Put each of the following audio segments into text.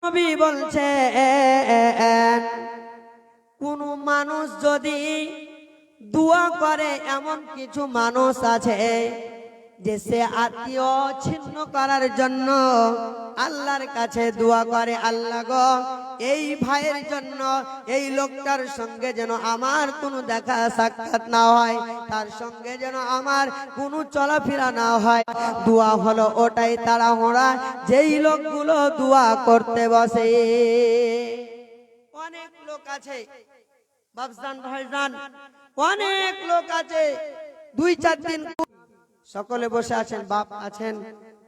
নবী বলছেন কোন মানুষ যদি দোয়া করে, এমন কিছু মানুষ আছে যে সে আত্মীয় ছিন্ন করার জন্য আল্লাহর কাছে দোয়া করে, আল্লাহ গো এই ভাইয়ের জন্য এই লোকটার সঙ্গে যেন আমার কোনো দেখা সাক্ষাৎ না হয়, তার সঙ্গে যেন আমার কোনো চলাফেরা না হয়। দোয়া হলো ওটাই তাড়াহুড়া যেই লোকগুলো দোয়া করতে বসে। অনেক লোক আছে বাবজান ভাইজান, অনেক লোক আছে 2-4 দিন সকলে বসে আছেন, বাপ আছেন,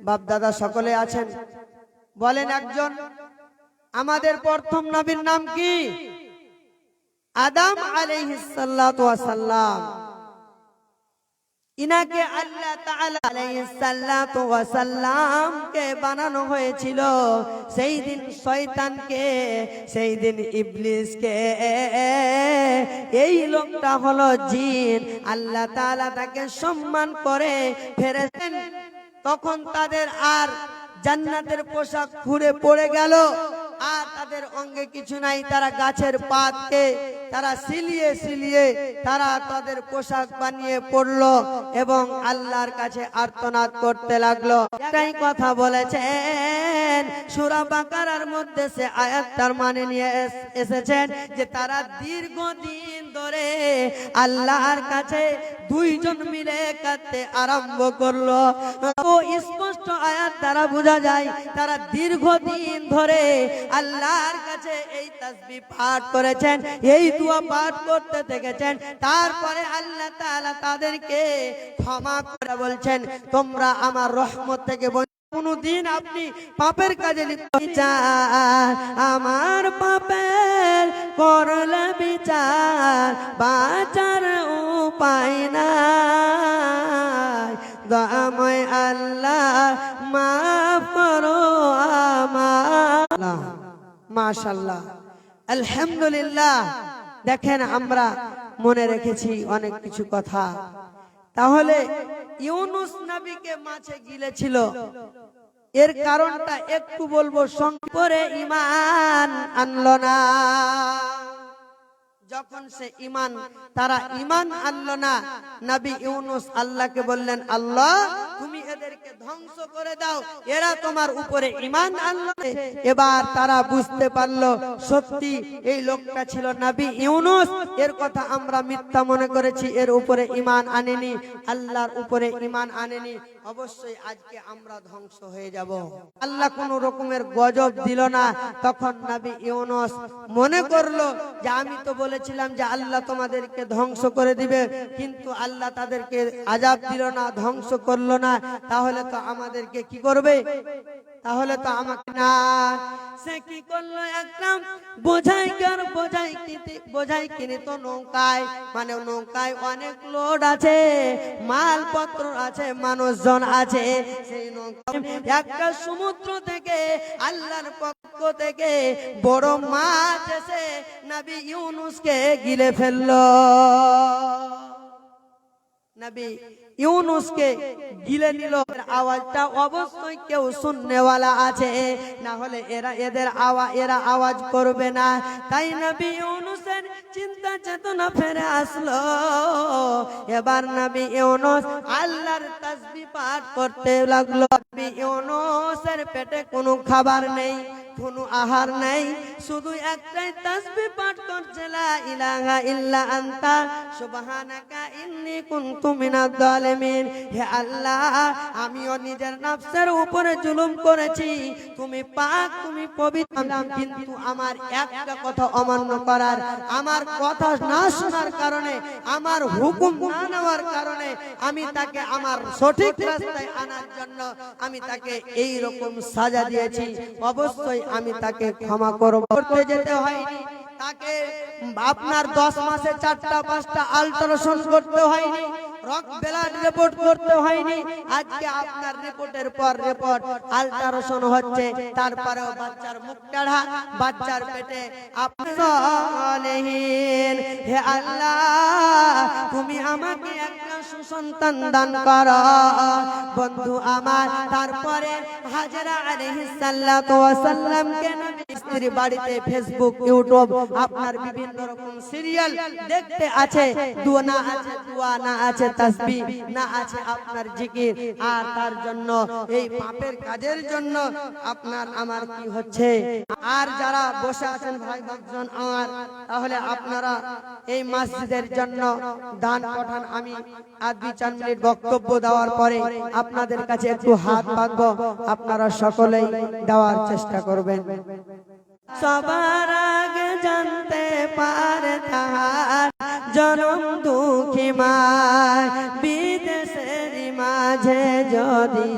বাপ দাদা সকলে আছেন। বলেন একজন আমাদের প্রথম নবীর নাম কি? আদম আলাইহিস সালাতু ওয়াস সালাম। ইনাকে আল্লাহ তাআলা আলাইহিস সালাতু ওয়াস সালাম কে বানানো হয়েছিল। সেই দিন শয়তানকে, সেই দিন ইবলিসকে, এই লোকটা হলো জিন, আল্লাহ তাআলা তাকে সম্মান করে ফেরেছেন। তখন তাদের আর জান্নাতের পোশাক খুলে পড়ে গেল, আর তাদের অঙ্গে কিছু নাই। তারা গাছের পাতকে তারা সিলিয়ে সিলিয়ে তারা তাদের পোশাক বানিয়ে পড়লো এবং আল্লাহর কাছে আর্তনাদ করতে লাগলো। একটাই কথা বলেছেন সূরা বাকারার মধ্যে, সে আয়াতটার মানে নিয়ে এসেছেন যে তারা দীর্ঘদিন ধরে আল্লাহর কাছে দুইজন মিলে কাঁদতে আরম্ভ করলো। তো স্পষ্ট আয়াত দ্বারা বোঝা যায় তারা দীর্ঘদিন ধরে আল্লাহর কাছে এই তাসবিহ পাঠ করেছেন, এই দোয়া পাঠ করতে থেকেছেন। তারপরে আল্লাহ তাআলা তাদেরকে ক্ষমা করে বলছেন তোমরা আমার রহমত থেকে কোনদিন আপনি পাপের কাজে লিপ্ত চান, আমার পাপের করলে বিচার, বাঁচার উপায় নাই, দয়াময় আল্লাহ মাফ করো আমার। মাশাআল্লাহ, আলহামদুলিল্লাহ। দেখেন আমরা মনে রেখেছি অনেক কিছু কথা। তাহলে ইউনুস নবীকে মাছে গিলেছিল, এর কারণটা একটু বলবো। সংকরে ঈমান আনলো না। যখন সে ঈমান, তারা ঈমান আনলো না, নবী ইউনুস আল্লাহকে বললেন আল্লাহ তুমি এদেরকে ধ্বংস করে দাও, এরা তোমার উপরে ঈমান আনলো না। এবার তারা বুঝতে পারলো সত্যি এই লোকটা ছিল নবী ইউনুস, এর কথা আমরা মিথ্যা মনে করেছি, এর উপরে ঈমান আনেনি, আল্লাহর উপরে ঈমান আনেনি, অবশ্যই আজকে আমরা ধ্বংস হয়ে যাব। আল্লাহ কোন রকমের গজব দিল না। তখন নবী ইউনুস মনে করলো যে আমি তো বলেছিলাম যে আল্লাহ তোমাদেরকে ধ্বংস করে দিবে, কিন্তু আল্লাহ তাদেরকে আযাব দিল না, ধ্বংস করলো না, তাহলে তো আমাদেরকে কি করবে? তাহলে তো আমাকে না। সে কি করলো? একটা বোঝাই কিনে তো নৌকায়, মানে নৌকায় অনেক লোড আছে, মালপত্র আছে, মানুষজন আছে। সেই নৌকা একটা সমুদ্র থেকে আল্লাহর পক্ষ থেকে বড় মাছ এসে নবী ইউনুসকে গিলে ফেললো। নবী ইউনুসকে গিলে নিল। আওয়াজটা অবশ্যই কেউ শুননেওয়ালা আছে, না হলে এরা আওয়াজ করবে না। তাই নবী ইউনুসের চিন্তা চেতনা ফিরে আসলো। এবার নবী ইউনুস আল্লাহর তাসবিহ পাঠ করতে লাগলো। নবী ইউনুসের পেটে কোনো খাবার নেই, কোনো আহার নেই, শুধু একটাই তাসবিহ পাঠ করছে, লা ইলাহা ইল্লা আনতা সুবহানাকা ইন্নী কুনতু মিনাজ জালিমিন। হে আল্লাহ আমিও নিজের নফসের উপরে জুলুম করেছি, তুমি পাক, তুমি পবিত্র, কিন্তু আমার একটা কথা অমান্য করার, আমার কথা না শোনার কারণে, আমার হুকুম না নেওয়ার কারণে আমি তাকে আমার সঠিক রাস্তায় আনার জন্য আমি তাকে এই রকম সাজা দিয়েছি। অবশ্যই আমি তাকে ক্ষমা করব। করতে যেতে হয়নি তাকে আপনার 10 মাসে 4টা-5টা আল্ট্রাসাউন্ড করতে হয়নি, ব্লাড রিপোর্ট করতে হয়নি। আজকে আপনার রিপোর্টের পর রিপোর্ট, আল্ট্রাসাউন্ড হচ্ছে, তারপরেও বাচ্চার মুখ টাড়া, বাচ্চার পেটে আপনি সালেহীন। হে আল্লাহ তুমি আমাকে একটা সন্তান দান করো বন্ধু আমার। তারপরে হাজরা আলাইহিস সালাতু ওয়া সাল্লামকে নবী স্ত্রী বাড়িতে ফেসবুক ইউটিউব আপনার বিভিন্ন রকম সিরিয়াল দেখতে আছে, দোয়া না আছে তাসবিহ না আছে আপনার জিকির, আর তার জন্য এই পাপের কাজের জন্য আপনার আমার কি হচ্ছে। আর যারা বসে আছেন ভাই ভক্তজন আমার, তাহলে আপনারা এই মসজিদের জন্য দান পাঠান। আমি আর 2-4 মিনিট বক্তব্য দেওয়ার পরে আপনাদের কাছে একটু হাত পাতবো, আপনারা সকলেই দেওয়ার চেষ্টা করবেন। সবার আগে জানতে পারে তাহার জনম দুঃখী মায়, বিদেশের মাঝে যদি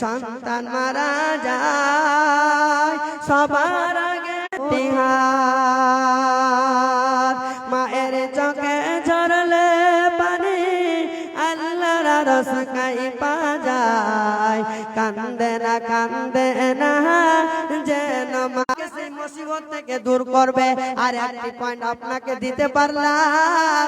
সন্তান মারা যায় সবার আগে তিহার। মায়ের চোখে ঝরলে পানি আল্লাহর রসকাই পা যায়, কান্দে না যেন মাকে সেই মুসিবত থেকে দূর করবে। আর একটি পয়েন্ট আপনাকে দিতে পারলাম,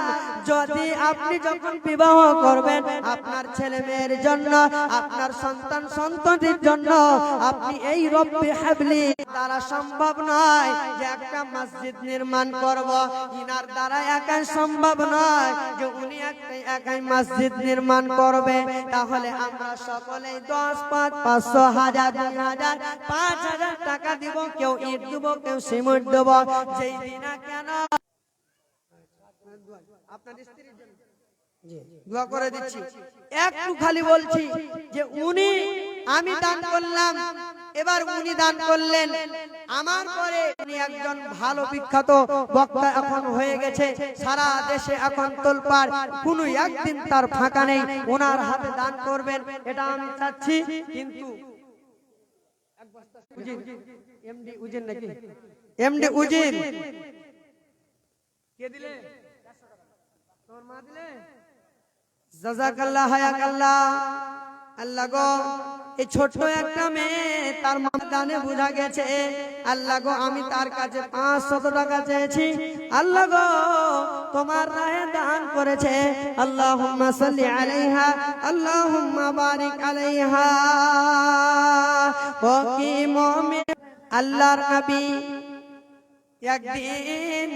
যদি আপনি যখন বিবাহ করবেন আপনার ছেলে মেয়ের জন্য, আপনার সন্তান সন্ততির জন্য, আপনি এই রব্বি হাবলি দ্বারা সম্ভব নয় যে একটা মসজিদ নির্মাণ করব, ইনার দ্বারা একাই সম্ভব নয় যে উনি একাই মসজিদ নির্মাণ করবে। তাহলে আমরা সকলেই 10, 5, 500, 1000, 2000, 5000 টাকা দিব, কেউ ইট দেব, কেউ সিমেন্ট দেব, যেই দিনা কেন আপনার স্ত্রীর জন্য দোয়া করে দিচ্ছি। একটু খালি বলছি যে উনি, আমি দান করলাম, এবার উনি দান করলেন, আমার পরে উনি একজন ভালো বিখ্যাত বক্তা এখন হয়ে গেছে, সারা দেশে এখন তোলপাড়, কোনো একদিন তার ফাঁকা নেই, ওনার হাতে দান করবেন এটা আমি চাচ্ছি। কিন্তু এমডি উজির নাকি, এমডি উজির কে দিলে? তোমার মা দিলে? জাযাকাল্লাহ হায়াকাল্লাহ। আল্লাহ গো, এই ছোট্ট একটা মেয়ে তার মা দানে বুঝা গেছে, আল্লাহ গো আমি তার কাছে 500 টাকা চেয়েছি, আল্লাহ গো তোমার রাহে দান করেছে, আল্লাহুম্মা সাল্লি আলাইহা, আল্লাহুম্মা বারিক আলাইহা। ও কি মুমিন, আল্লাহর নবী একদিন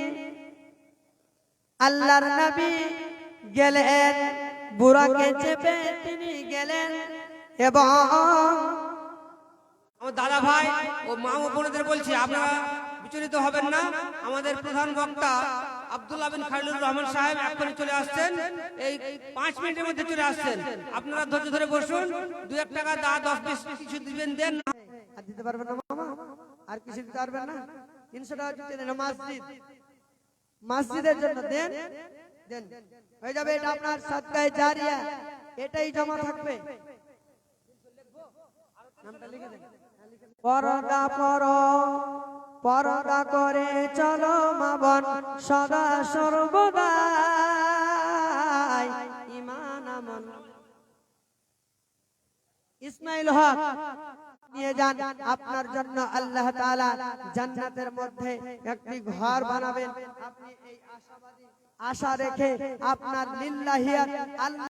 আল্লাহর নবী গেলেন, বুড়াকে চেপে তিনি গেলেন, এবং আমার দাদা ভাই ও মা ও বোনদের বলছি আপনারা বিচলিত হবেন না। আমাদের প্রধান বক্তা আব্দুল্লাহ বিন খালিলুর রহমান সাহেব এখনই চলে আসছেন, এই 5 মিনিটের মধ্যে চলে আসছেন। আপনারা ধৈর্য ধরে বসুন, 2-1 টাকা 10-20 কিছু দিবেন, দেন। আর দিতে পারবেন না মামা, আর কিছু দিতে পারবেন না, 300 টাকা দিতে দেন, মসজিদের জন্য দেন, দেন হয়ে যাবে, এটা আপনার সাদকায়ে জারিয়া, এটাই জমা থাকবে। নামটা লিখে দেন। পরদা পরো, পরদা করে চলো মা বোন সদা সর্বদা, ঈমান আমল। ইসমাইল হক নিয়ে যান, আপনার জন্য আল্লাহ তাআলা জান্নাতের মধ্যে একটি ঘর বানাবেন। আপনি এই আশা রেখে আপনার লিল্লাহিয়াত আল্লাহ